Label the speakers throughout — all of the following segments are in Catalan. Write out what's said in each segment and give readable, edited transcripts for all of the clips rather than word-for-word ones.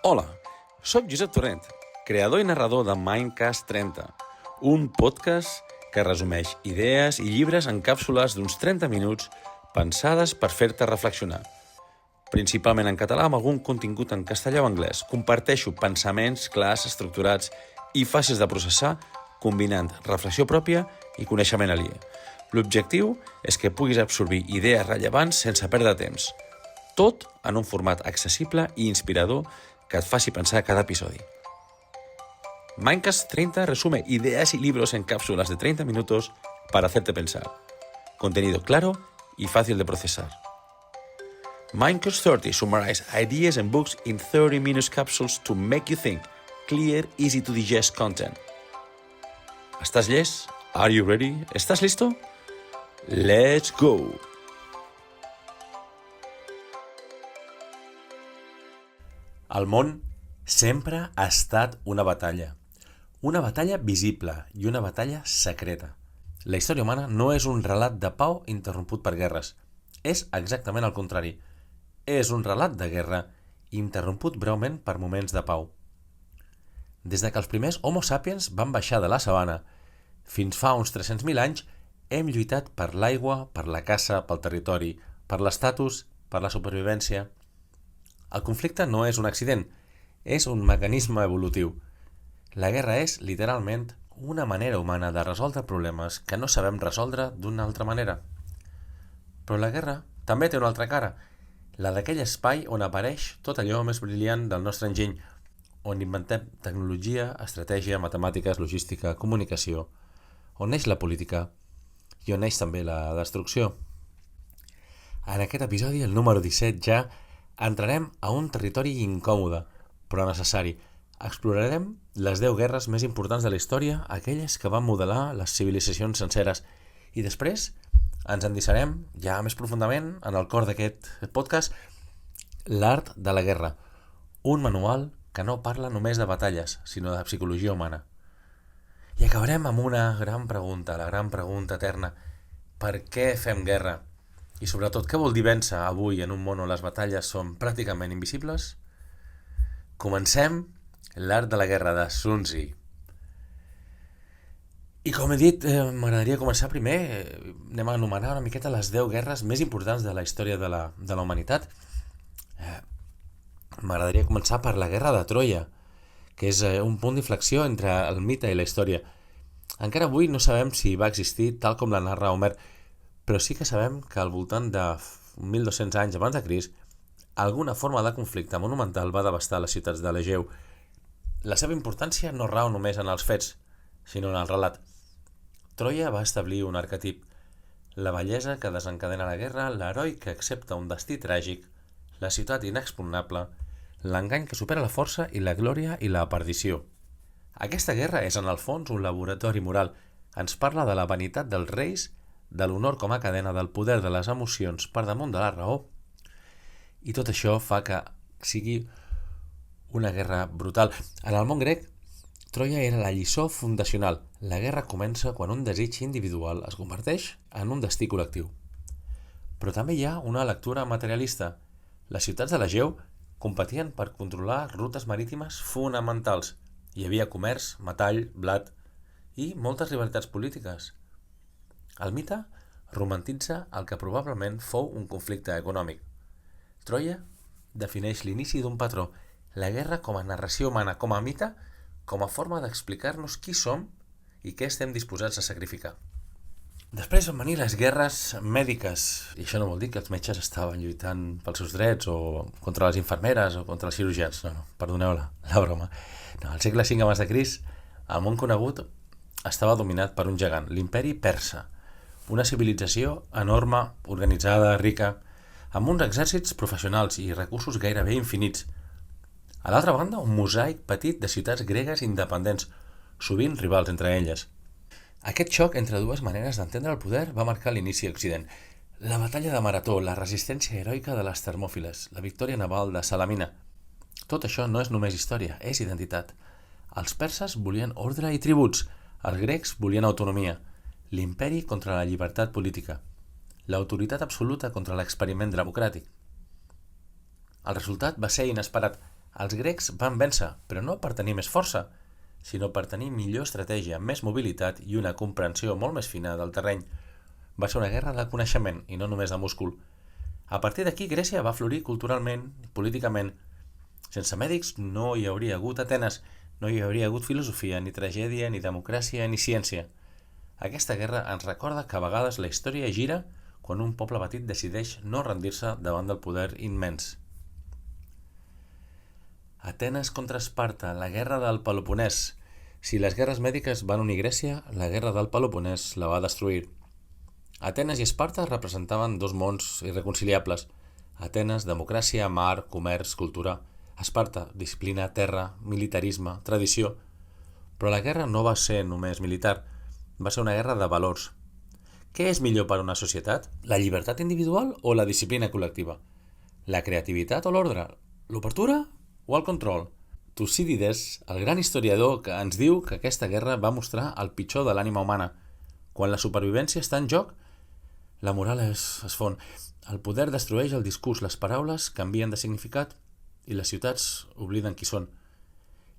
Speaker 1: Hola, sóc Josep Torrent, creador i narrador de Mindcast 30, un podcast que resumeix idees i llibres en càpsules d'uns 30 minuts pensades per fer-te reflexionar. Principalment en català amb algun contingut en castellà o anglès, comparteixo pensaments clars, estructurats i fàcils de processar, combinant reflexió pròpia i coneixement aliè. L'objectiu és que puguis absorbir idees rellevants sense perdre temps. Tot en un format accesible i inspirador que et faci pensar cada episodi. Mindcast 30 resume ideas y libros en cápsulas de 30 minutos para hacerte pensar. Contenido claro y fácil de procesar. Mindcast 30 summarize ideas and books in 30-minute capsules to make you think. Clear, easy to digest content. ¿Estás llest? Are you ready? ¿Estás listo? Let's go! El món sempre ha estat una batalla visible i una batalla secreta. La història humana no és un relat de pau interromput per guerres. És exactament el contrari. És un relat de guerra interromput breument per moments de pau. Des que els primers Homo sapiens van baixar de la sabana, fins fa uns 300.000 anys, hem lluitat per l'aigua, per la caça, pel territori, per l'estatus, per la supervivència. El conflicte no és un accident, és un mecanisme evolutiu. La guerra és, literalment, una manera humana de resoldre problemes que no sabem resoldre d'una altra manera. Però la guerra també té una altra cara, la d'aquell espai on apareix tot allò més brillant del nostre enginy, on inventem tecnologia, estratègia, matemàtiques, logística, comunicació, on neix la política i on neix també la destrucció. En aquest episodi, el número 17, ja entrarem a un territori incòmode, però necessari. Explorarem les 10 guerres més importants de la història, aquelles que van modelar les civilitzacions senceres, i després ens endinçarem ja més profundament en el cor d'aquest podcast, l'art de la guerra, un manual que no parla només de batalles, sinó de psicologia humana. I acabarem amb una gran pregunta, la gran pregunta eterna: per què fem guerra? I sobretot, què vol dir vèncer avui en un món on les batalles són pràcticament invisibles? Comencem l'art de la guerra de Sun Tzu. I com he dit, m'agradaria començar primer, anem a anomenar una miqueta les 10 guerres més importants de la història de la humanitat. M'agradaria començar per la guerra de Troia, que és un punt d'inflexió entre el mite i la història. Encara avui no sabem si va existir tal com la narra Homer, però sí que sabem que al voltant de 1.200 anys abans de Crist, alguna forma de conflicte monumental va devastar les ciutats de l'Egeu. La seva importància no rau només en els fets, sinó en el relat. Troia va establir un arquetip: la bellesa que desencadena la guerra, l'heroi que accepta un destí tràgic, la ciutat inexpugnable, l'engany que supera la força i la glòria i la perdició. Aquesta guerra és en el fons un laboratori moral. Ens parla de la vanitat dels reis, de l'honor com a cadena, del poder de les emocions per damunt de la raó, i tot això fa que sigui una guerra brutal. En el món grec, Troia era la lliçó fundacional. La guerra comença quan un desig individual es converteix en un destí col·lectiu. Però també hi ha una lectura materialista. Les ciutats de l'Egeu competien per controlar rutes marítimes fonamentals. Hi havia comerç, metall, blat i moltes rivalitats polítiques. El mite romantitza el que probablement fou un conflicte econòmic. Troia defineix l'inici d'un patró, la guerra com a narració humana, com a mite, com a forma d'explicar-nos qui som i què estem disposats a sacrificar. Després van venir les guerres mèdiques, i això no vol dir que els metges estaven lluitant pels seus drets o contra les infermeres o contra els cirurgians, no, perdoneu la broma. No, al segle V abans de Crist, el món conegut estava dominat per un gegant, l'imperi persa, una civilització enorme, organitzada, rica, amb uns exèrcits professionals i recursos gairebé infinits. A l'altra banda, un mosaic petit de ciutats gregues independents, sovint rivals entre elles. Aquest xoc entre dues maneres d'entendre el poder va marcar l'inici a Occident. La batalla de Marató, la resistència heroica de les Termòfiles, la victòria naval de Salamina. Tot això no és només història, és identitat. Els perses volien ordre i tributs, els grecs volien autonomia, l'imperi contra la llibertat política, l'autoritat absoluta contra l'experiment democràtic. El resultat va ser inesperat. Els grecs van vèncer, però no per tenir més força, sinó per tenir millor estratègia, més mobilitat i una comprensió molt més fina del terreny. Va ser una guerra de coneixement i no només de múscul. A partir d'aquí, Grècia va florir culturalment, políticament. Sense mèdics no hi hauria hagut Atenes, no hi hauria hagut filosofia, ni tragèdia, ni democràcia, ni ciència. Aquesta guerra ens recorda que a vegades la història gira quan un poble petit decideix no rendir-se davant del poder immens. Atenes contra Esparta, la guerra del Peloponès. Si les guerres mèdiques van unir Grècia, la guerra del Peloponès la va destruir. Atenes i Esparta representaven dos mons irreconciliables. Atenes, democràcia, mar, comerç, cultura. Esparta, disciplina, terra, militarisme, tradició. Però la guerra no va ser només militar, va ser una guerra de valors. Què és millor per a una societat? La llibertat individual o la disciplina col·lectiva? La creativitat o l'ordre? L'obertura o el control? Tucídides, el gran historiador, que ens diu que aquesta guerra va mostrar el pitjor de l'ànima humana. Quan la supervivència està en joc, la moral es fon. El poder destrueix el discurs, les paraules canvien de significat i les ciutats obliden qui són.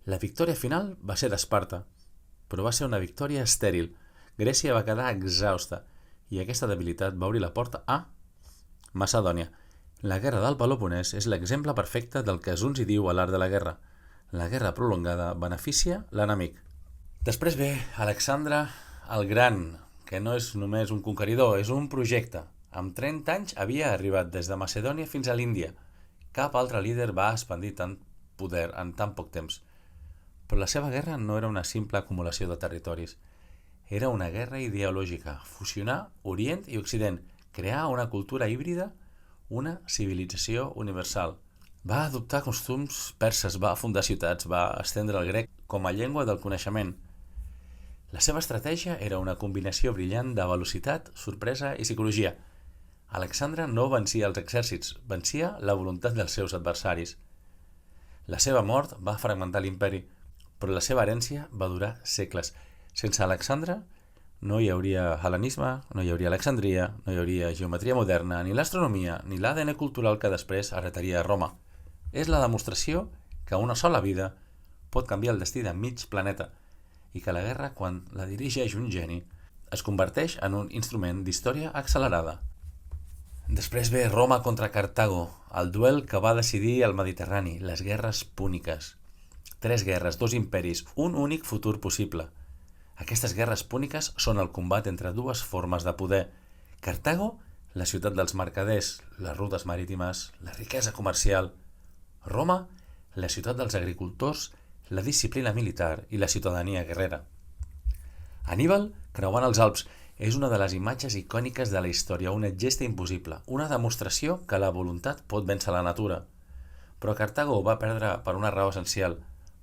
Speaker 1: La victòria final va ser d'Esparta, però va ser una victòria estèril. Grècia va quedar exhausta i aquesta debilitat va obrir la porta a Macedònia. La guerra del Peloponès és l'exemple perfecte del que Zuns hi diu a l'art de la guerra. La guerra prolongada beneficia l'enemic. Després ve Alexandre el Gran, que no és només un conqueridor, és un projecte. Amb 30 anys havia arribat des de Macedònia fins a l'Índia. Cap altre líder va expandir tant poder en tan poc temps. Però la seva guerra no era una simple acumulació de territoris. Era una guerra ideològica, fusionar Orient i Occident, crear una cultura híbrida, una civilització universal. Va adoptar costums perses, va fundar ciutats, va estendre el grec com a llengua del coneixement. La seva estratègia era una combinació brillant de velocitat, sorpresa i psicologia. Alexandre no vencia els exèrcits, vencia la voluntat dels seus adversaris. La seva mort va fragmentar l'imperi, però la seva herència va durar segles. Sense Alexandre no hi hauria hel·lenisme, no hi hauria Alexandria, no hi hauria geometria moderna, ni l'astronomia, ni l'ADN cultural que després heretaria a Roma. És la demostració que una sola vida pot canviar el destí de mig planeta i que la guerra, quan la dirigeix un geni, es converteix en un instrument d'història accelerada. Després ve Roma contra Cartago, el duel que va decidir el Mediterrani, les guerres púniques. 3 guerres, 2 imperis, un únic futur possible. Aquestes guerres púniques són el combat entre dues formes de poder. Cartago, la ciutat dels mercaders, les rutes marítimes, la riquesa comercial. Roma, la ciutat dels agricultors, la disciplina militar i la ciutadania guerrera. Aníbal, creuant els Alps, és una de les imatges icòniques de la història, una gesta impossible, una demostració que la voluntat pot vèncer la natura. Però Cartago va perdre per una raó essencial.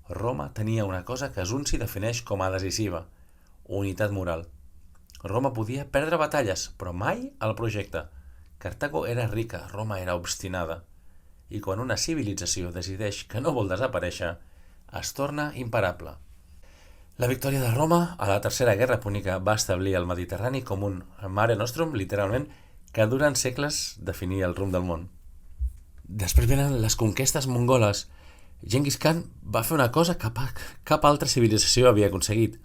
Speaker 1: Roma tenia una cosa que Zunzi defineix com a decisiva, unitat moral. Roma podia perdre batalles, però mai el projecte. Cartago era rica, Roma era obstinada. I quan una civilització decideix que no vol desaparèixer, es torna imparable. La victòria de Roma a la Tercera Guerra Púnica va establir el Mediterrani com un mare nostrum, literalment, que durant segles definia el rumb del món. Després venen les conquestes mongoles. Genghis Khan va fer una cosa que cap altra civilització havia aconseguit: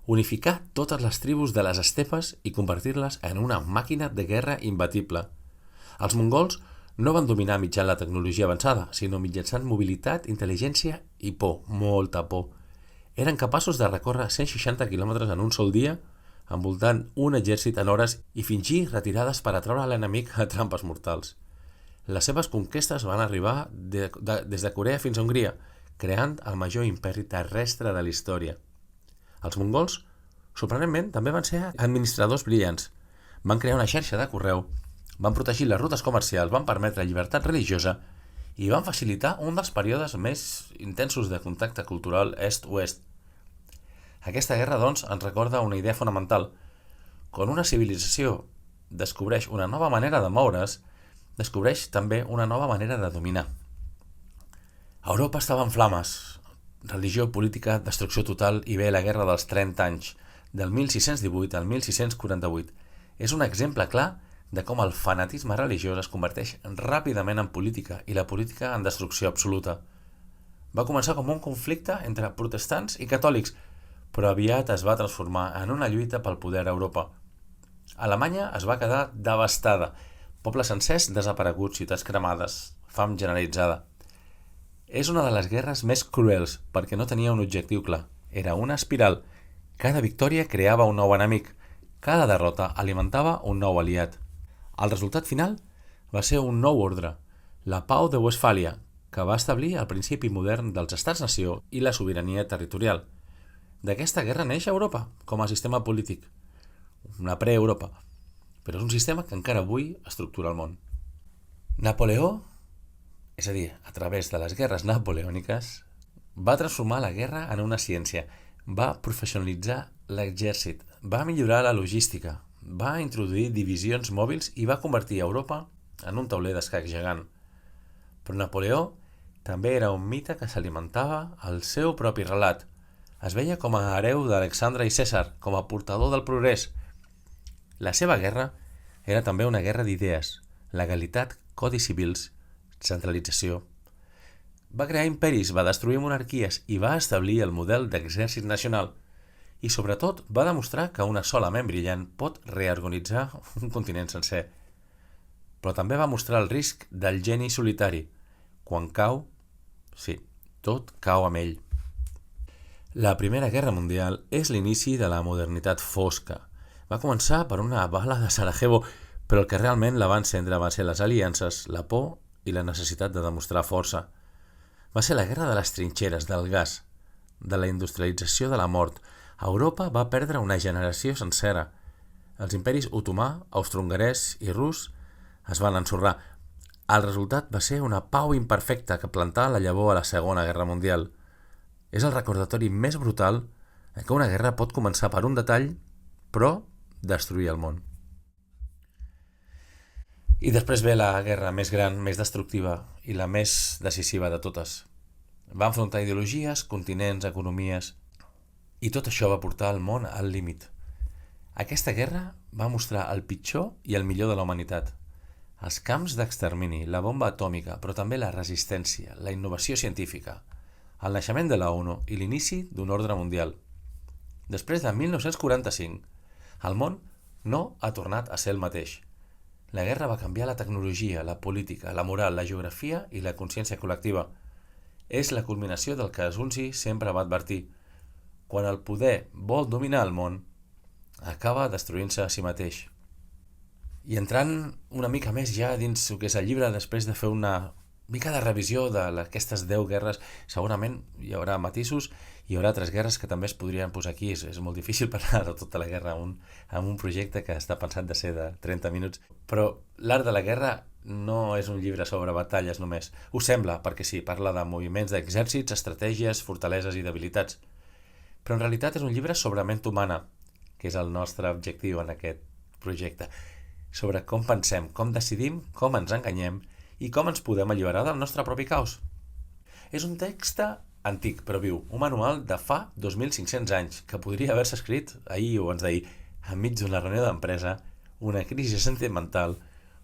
Speaker 1: unificar totes les tribus de les estepes i convertir-les en una màquina de guerra imbatible. Els mongols no van dominar mitjançant la tecnologia avançada, sinó mitjançant mobilitat, intel·ligència i por, molta por. Eren capaços de recórrer 160 quilòmetres en un sol dia, envoltant un exèrcit en hores i fingir retirades per atraure l'enemic a trampes mortals. Les seves conquestes van arribar des de Corea fins a Hongria, creant el major imperi terrestre de la història. Els mongols, sorprenentment, també van ser administradors brillants. Van crear una xarxa de correu, van protegir les rutes comercials, van permetre llibertat religiosa i van facilitar un dels períodes més intensos de contacte cultural est-oest. Aquesta guerra, doncs, ens recorda una idea fonamental. Quan una civilització descobreix una nova manera de moure's, descobreix també una nova manera de dominar. Europa estava en flames. Religió, política, destrucció total i ve la guerra dels 30 anys, del 1618 al 1648. És un exemple clar de com el fanatisme religiós es converteix ràpidament en política i la política en destrucció absoluta. Va començar com un conflicte entre protestants i catòlics, però aviat es va transformar en una lluita pel poder a Europa. Alemanya es va quedar devastada, pobles sencers desapareguts, ciutats cremades, fam generalitzada. És una de les guerres més cruels perquè no tenia un objectiu clar. Era una espiral. Cada victòria creava un nou enemic. Cada derrota alimentava un nou aliat. El resultat final va ser un nou ordre, la Pau de Westfàlia, que va establir el principi modern dels estats-nació i la sobirania territorial. D'aquesta guerra neix Europa com a sistema polític, una pre-Europa, però és un sistema que encara avui estructura el món. Napoleó, és a dir, a través de les guerres napoleòniques, va transformar la guerra en una ciència, va professionalitzar l'exèrcit, va millorar la logística, va introduir divisions mòbils i va convertir Europa en un tauler d'escac gegant. Però Napoleó també era un mite que s'alimentava al seu propi relat. Es veia com a hereu d'Alexandre i Cèsar, com a portador del progrés. La seva guerra era també una guerra d'idees, legalitat, codis civils, centralització. Va crear imperis, va destruir monarquies i va establir el model d'exèrcit nacional. I sobretot va demostrar que una sola ment brillant pot reorganitzar un continent sencer. Però també va mostrar el risc del geni solitari. Quan cau, sí, tot cau amb ell. La Primera Guerra Mundial és l'inici de la modernitat fosca. Va començar per una bala de Sarajevo, però el que realment la va encendre van ser les aliances, la por i la necessitat de demostrar força. Va ser la guerra de les trinxeres, del gas, de la industrialització de la mort. Europa va perdre una generació sencera. Els imperis otomà, austro-hongarès i rus es van ensorrar. El resultat va ser una pau imperfecta que plantà la llavor a la Segona Guerra Mundial. És el recordatori més brutal que una guerra pot començar per un detall, però destruir el món. I després ve la guerra més gran, més destructiva i la més decisiva de totes. Va enfrontar ideologies, continents, economies, i tot això va portar el món al límit. Aquesta guerra va mostrar el pitjor i el millor de la humanitat. Els camps d'extermini, la bomba atòmica, però també la resistència, la innovació científica, el naixement de la ONU i l'inici d'un ordre mundial. Després de 1945, el món no ha tornat a ser el mateix. La guerra va canviar la tecnologia, la política, la moral, la geografia i la consciència col·lectiva. És la culminació del que Sun Tzu sempre va advertir. Quan el poder vol dominar el món, acaba destruint-se a si mateix. I entrant una mica més ja dins el que és el llibre, després de fer una mica de revisió d'aquestes 10 guerres, segurament hi haurà matisos, hi haurà 3 guerres que també es podrien posar aquí. És molt difícil parlar de tota la guerra en un projecte que està pensat de ser de 30 minuts. Però l'art de la guerra no és un llibre sobre batalles només. Ho sembla, perquè sí, parla de moviments d'exèrcits, estratègies, fortaleses i debilitats. Però en realitat és un llibre sobre ment humana, que és el nostre objectiu en aquest projecte. Sobre com pensem, com decidim, com ens enganyem i com ens podem alliberar del nostre propi caos. És un text antic però viu, un manual de fa 2.500 anys, que podria haver-se escrit ahir o abans d'ahir, enmig d'una reunió d'empresa, una crisi sentimental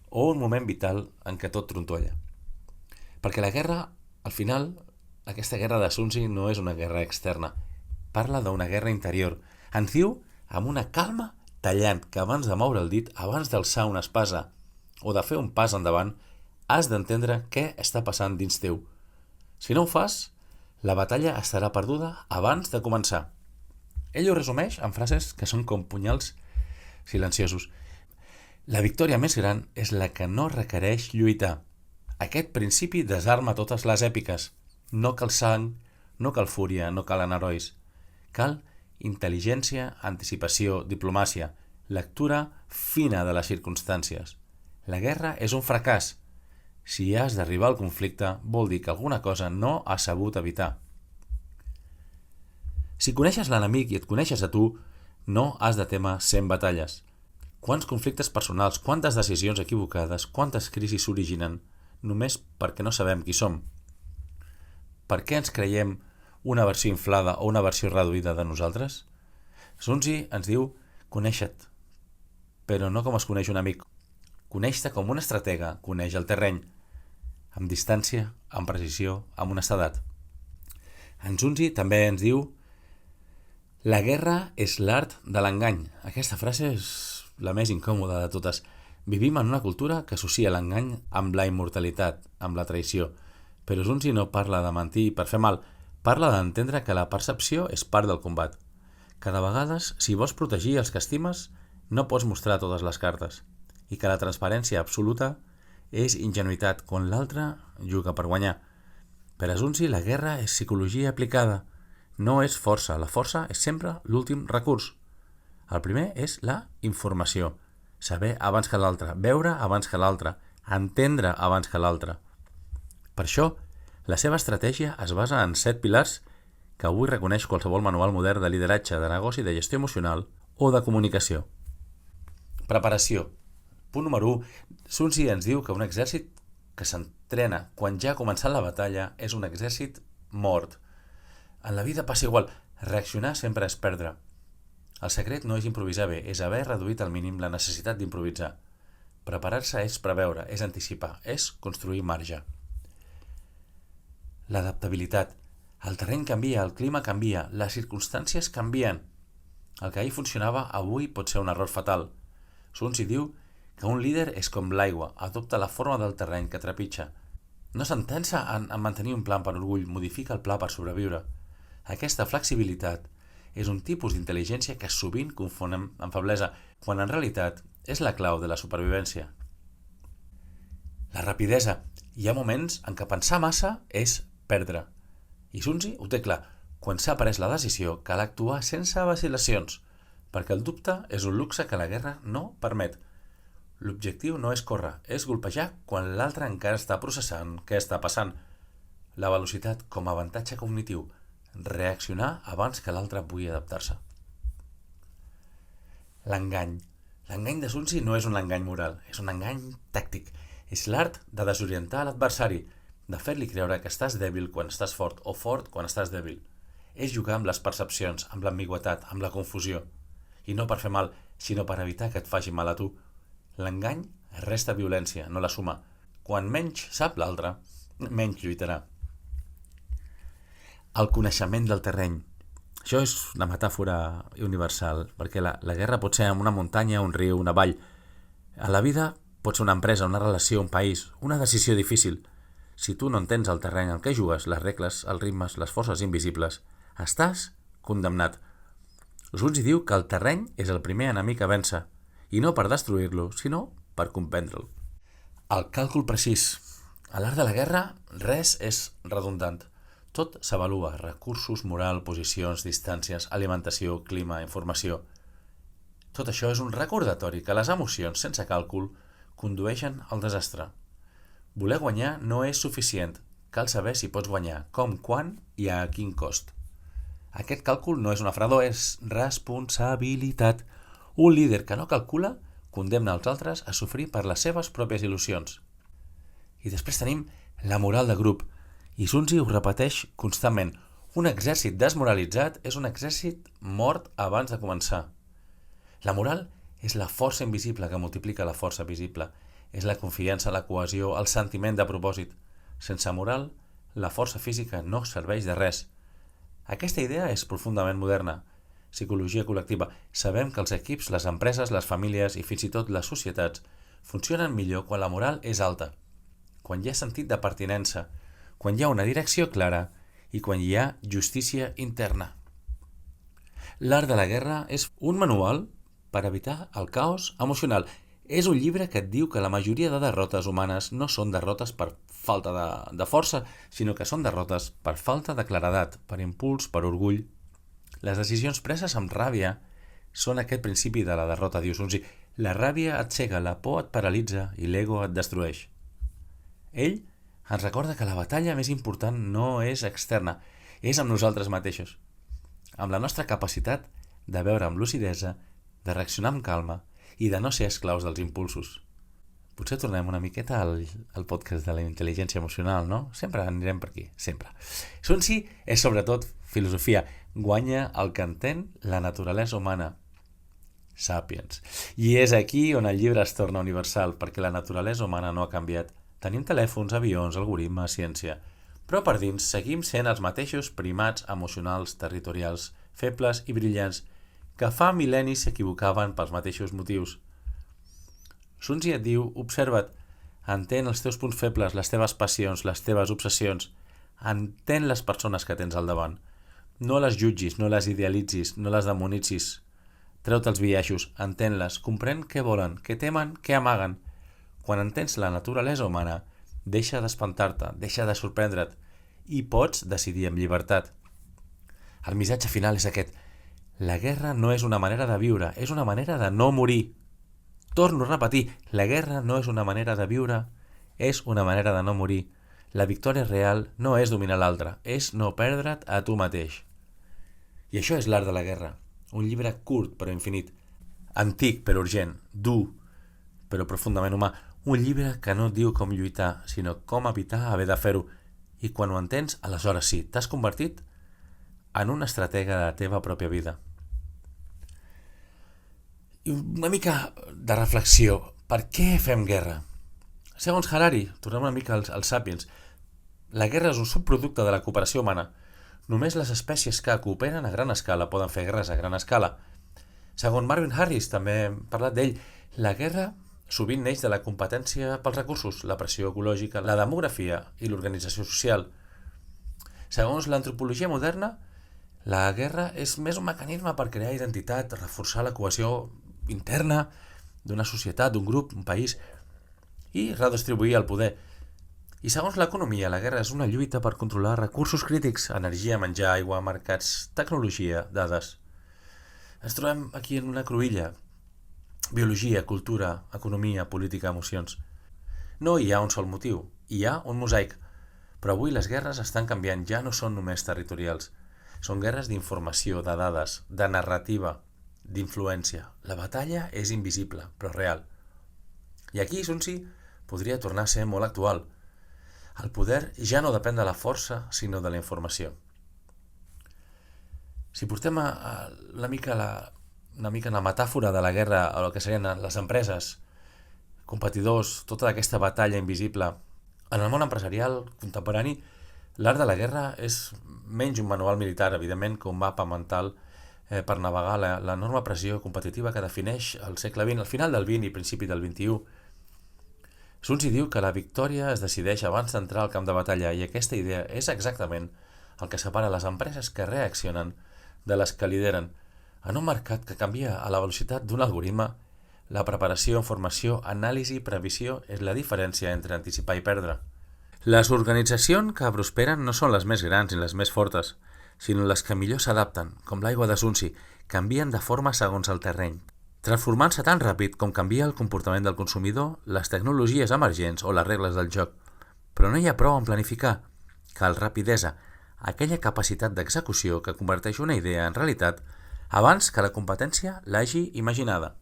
Speaker 1: o un moment vital en què tot trontolla. Perquè la guerra, al final, aquesta guerra de Sun Tzu no és una guerra externa. Parla d'una guerra interior. Ens diu amb una calma tallant que abans de moure el dit, abans d'alçar una espasa o de fer un pas endavant, has d'entendre què està passant dins teu. Si no ho fas, la batalla estarà perduda abans de començar. Ell ho resumeix en frases que són com punyals silenciosos. La victòria més gran és la que no requereix lluitar. Aquest principi desarma totes les èpiques. No cal sang, no cal fúria, no calen herois. Cal intel·ligència, anticipació, diplomàcia, lectura fina de les circumstàncies. La guerra és un fracàs. Si has d'arribar al conflicte, vol dir que alguna cosa no has sabut evitar. Si coneixes l'enemic i et coneixes a tu, no has de temer 100 batalles. Quants conflictes personals, quantes decisions equivocades, quantes crisis s'originen, només perquè no sabem qui som. Per què ens creiem una versió inflada o una versió reduïda de nosaltres? Sun Tzu ens diu, coneix-te't, però no com es coneix un amic. Coneix-te com un estratega, coneix el terreny, amb distància, amb precisió, amb honestedat. En Zunzi també ens diu: la guerra és l'art de l'engany. Aquesta frase és la més incòmoda de totes. Vivim en una cultura que associa l'engany amb la immortalitat, amb la traïció. Però Zunzi no parla de mentir per fer mal, parla d'entendre que la percepció és part del combat. Cada vegada, si vols protegir els que estimes, no pots mostrar totes les cartes. I que la transparència absoluta és ingenuïtat quan l'altre juga per guanyar. Per a Zunzi, la guerra és psicologia aplicada. No és força. La força és sempre l'últim recurs. El primer és la informació. Saber abans que l'altre, veure abans que l'altre, entendre abans que l'altre. Per això, la seva estratègia es basa en 7 pilars que avui reconeix qualsevol manual modern de lideratge, de negoci, de gestió emocional o de comunicació. Preparació. Punt número 1. Zunzi ens diu que un exèrcit que s'entrena quan ja ha començat la batalla és un exèrcit mort. En la vida passa igual. Reaccionar sempre és perdre. El secret no és improvisar bé, és haver reduït al mínim la necessitat d'improvisar. Preparar-se és preveure, és anticipar, és construir marge. L'adaptabilitat. El terreny canvia, el clima canvia, les circumstàncies canvien. El que ahir funcionava avui pot ser un error fatal. Zunzi diu que un líder és com l'aigua, adopta la forma del terreny que trepitja. No s'entensa en mantenir un pla per orgull, modifica el pla per sobreviure. Aquesta flexibilitat és un tipus d'intel·ligència que sovint confonem amb feblesa, quan en realitat és la clau de la supervivència. La rapidesa. Hi ha moments en què pensar massa és perdre. I Zunzi ho té clar. Quan s'ha pres la decisió, cal actuar sense vacil·lacions, perquè el dubte és un luxe que la guerra no permet. L'objectiu no és córrer, és golpejar quan l'altre encara està processant què està passant. La velocitat com a avantatge cognitiu. Reaccionar abans que l'altre pugui adaptar-se. L'engany. L'engany de Zunzi no és un engany moral, és un engany tàctic. És l'art de desorientar l'adversari, de fer-li creure que estàs dèbil quan estàs fort o fort quan estàs dèbil. És jugar amb les percepcions, amb l'ambigüitat, amb la confusió. I no per fer mal, sinó per evitar que et faci mal a tu. L'engany resta violència, no la suma. Quan menys sap l'altre, menys lluitarà. El coneixement del terreny. Això és una metàfora universal, perquè la guerra pot ser en una muntanya, un riu, una vall. A la vida pot ser una empresa, una relació, un país, una decisió difícil. Si tu no entens el terreny en què jugues, les regles, els ritmes, les forces invisibles, estàs condemnat. Zunzi diu que el terreny és el primer enemic a vèncer, i no per destruir-lo, sinó per comprendre'l. El càlcul precís. A l'art de la guerra, res és redundant. Tot s'avalua, recursos, moral, posicions, distàncies, alimentació, clima, informació. Tot això és un recordatori que les emocions sense càlcul condueixen al desastre. Voler guanyar no és suficient, cal saber si pots guanyar, com, quan i a quin cost. Aquest càlcul no és una fredor, és responsabilitat. Un líder que no calcula condemna els altres a sofrir per les seves pròpies il·lusions. I després tenim la moral de grup. I Zunzi ho repeteix constantment. Un exèrcit desmoralitzat és un exèrcit mort abans de començar. La moral és la força invisible que multiplica la força visible. És la confiança, la cohesió, el sentiment de propòsit. Sense moral, la força física no serveix de res. Aquesta idea és profundament moderna. Psicologia col·lectiva. Sabem que els equips, les empreses, les famílies i fins i tot les societats funcionen millor quan la moral és alta, quan hi ha sentit de pertinença, quan hi ha una direcció clara i quan hi ha justícia interna. L'art de la guerra és un manual per evitar el caos emocional. És un llibre que et diu que la majoria de derrotes humanes no són derrotes per falta de força, sinó que són derrotes per falta de claredat, per impuls, per orgull. Les decisions preses amb ràbia són aquest principi de la derrota, diu Zunzi. La ràbia et cega, la por et paralitza i l'ego et destrueix. Ell ens recorda que la batalla més important no és externa, és amb nosaltres mateixos, amb la nostra capacitat de veure amb lucidesa, de reaccionar amb calma i de no ser esclaus dels impulsos. Potser tornem una miqueta al podcast de la intel·ligència emocional, no? Sempre anirem per aquí, sempre. Zunzi és sobretot filosofia. Guanya el que entén la naturalesa humana. Sapiens. I és aquí on el llibre es torna universal, perquè la naturalesa humana no ha canviat. Tenim telèfons, avions, algoritmes, ciència. però per dins seguim sent els mateixos primats emocionals, territorials, febles i brillants que fa mil·lennis s'equivocaven pels mateixos motius. Sun Tzu et diu, observa't, entén els teus punts febles, les teves passions, les teves obsessions, entén les persones que tens al davant. No les jutgis, no les idealitzis, no les demonitzis. Treu-te els biaixos, entén-les, comprèn què volen, què temen, què amaguen. Quan entens la naturalesa humana, deixa d'espantar-te, deixa de sorprendre't i pots decidir amb llibertat. El missatge final és aquest. La guerra no és una manera de viure, és una manera de no morir. Torno a repetir, la guerra no és una manera de viure, és una manera de no morir. La victòria real no és dominar l'altre, és no perdre't a tu mateix. I això és l'art de la guerra. Un llibre curt però infinit, antic però urgent, dur però profundament humà. Un llibre que no et diu com lluitar, sinó com evitar haver de fer-ho. I quan ho entens, aleshores sí, t'has convertit en un estratega de la teva pròpia vida. I una mica de reflexió. Per què fem guerra? Segons Harari, tornem una mica als Sapiens, la guerra és un subproducte de la cooperació humana. Només les espècies que cooperen a gran escala poden fer guerres a gran escala. Segons Marvin Harris, també hem parlat d'ell, la guerra sovint neix de la competència pels recursos, la pressió ecològica, la demografia i l'organització social. Segons l'antropologia moderna, la guerra és més un mecanisme per crear identitat, reforçar la cohesió interna d'una societat, d'un grup, un país i redistribuir el poder. I segons l'economia, la guerra és una lluita per controlar recursos crítics, energia, menjar, aigua, mercats, tecnologia, dades. Ens trobem aquí en una cruïlla. Biologia, cultura, economia, política, emocions. No hi ha un sol motiu, hi ha un mosaic. Però avui les guerres estan canviant, ja no són només territorials. Són guerres d'informació, de dades, de narrativa, d'influència. La batalla és invisible, però real. I aquí Sun Tzu podria tornar a ser molt actual. El poder ja no depèn de la força, sinó de la informació. Si portem una mica en la metàfora de la guerra a el que serien les empreses, competidors, tota aquesta batalla invisible, en el món empresarial contemporani, l'art de la guerra és menys un manual militar, evidentment, que un mapa mental per navegar l'enorme pressió competitiva que defineix el segle XX, al final del XX i principi del XXI. Sun Tzu diu que la victòria es decideix abans d'entrar al camp de batalla i aquesta idea és exactament el que separa les empreses que reaccionen de les que lideren. En un mercat que canvia a la velocitat d'un algoritme, la preparació, informació, anàlisi i previsió és la diferència entre anticipar i perdre. Les organitzacions que prosperen no són les més grans ni les més fortes, sinó les que millor s'adapten, com l'aigua de Sun Tzu, canvien de forma segons el terreny, transformant-se tan ràpid com canvia el comportament del consumidor, les tecnologies emergents o les regles del joc. Però no hi ha prou en planificar. Cal rapidesa, aquella capacitat d'execució que converteix una idea en realitat abans que la competència l'hagi imaginada.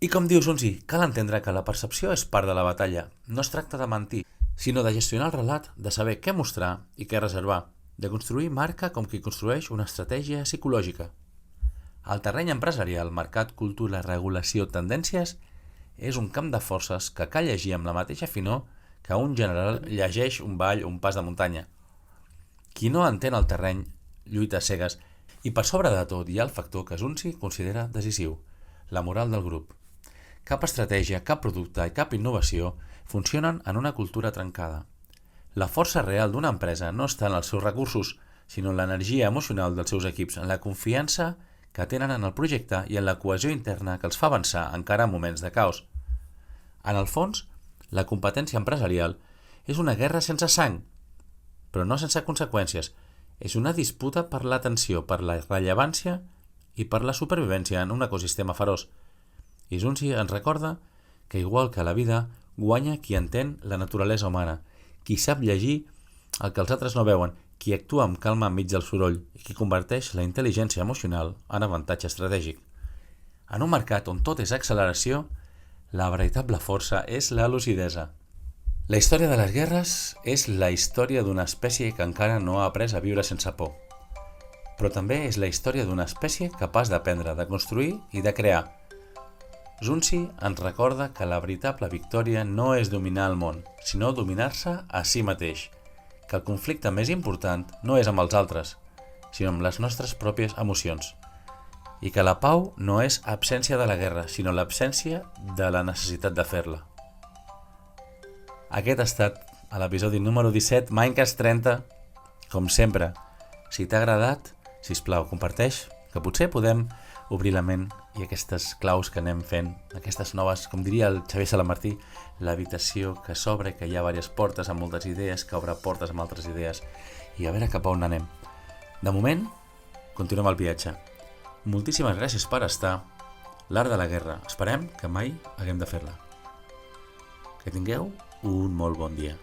Speaker 1: I com diu Sun Tzu, cal entendre que la percepció és part de la batalla. No es tracta de mentir, sinó de gestionar el relat, de saber què mostrar i què reservar, de construir marca com qui construeix una estratègia psicològica. El terreny empresarial, mercat, cultura, regulació, tendències, és un camp de forces que cal llegir amb la mateixa finor que un general llegeix un ball o un pas de muntanya. Qui no entén el terreny, lluita a cegues, i per sobre de tot hi ha el factor que Sun Tzu considera decisiu, la moral del grup. Cap estratègia, cap producte i cap innovació funcionen en una cultura trencada. La força real d'una empresa no està en els seus recursos, sinó en l'energia emocional dels seus equips, en la confiança que tenen en el projecte i en la cohesió interna que els fa avançar encara en moments de caos. En el fons, la competència empresarial és una guerra sense sang, però no sense conseqüències. És una disputa per l'atenció, per la rellevància i per la supervivència en un ecosistema feroç. I Sun Tzu ens recorda que, igual que la vida, guanya qui entén la naturalesa humana, qui sap llegir el que els altres no veuen, qui actua amb calma enmig del soroll i qui converteix la intel·ligència emocional en avantatge estratègic. En un mercat on tot és acceleració, la veritable força és la lucidesa. La història de les guerres és la història d'una espècie que encara no ha après a viure sense por. Però també és la història d'una espècie capaç d'aprendre, de construir i de crear. Sun Tzu ens recorda que la veritable victòria no és dominar el món, sinó dominar-se a si mateix, que el conflicte més important no és amb els altres, sinó amb les nostres pròpies emocions, i que la pau no és absència de la guerra, sinó l'absència de la necessitat de fer-la. Aquest ha estat l'episodi número 17, Minecast 30. Com sempre, si t'ha agradat, sisplau, comparteix, que potser podem obrir la ment i aquestes claus que anem fent, aquestes noves, com diria el Xavier Salamartí, l'habitació que s'obre, que hi ha diverses portes amb moltes idees, que obre portes amb altres idees, i a veure cap a on anem. De moment, continuem el viatge. Moltíssimes gràcies per estar. L'art de la guerra. Esperem que mai haguem de fer-la. Que tingueu un molt bon dia.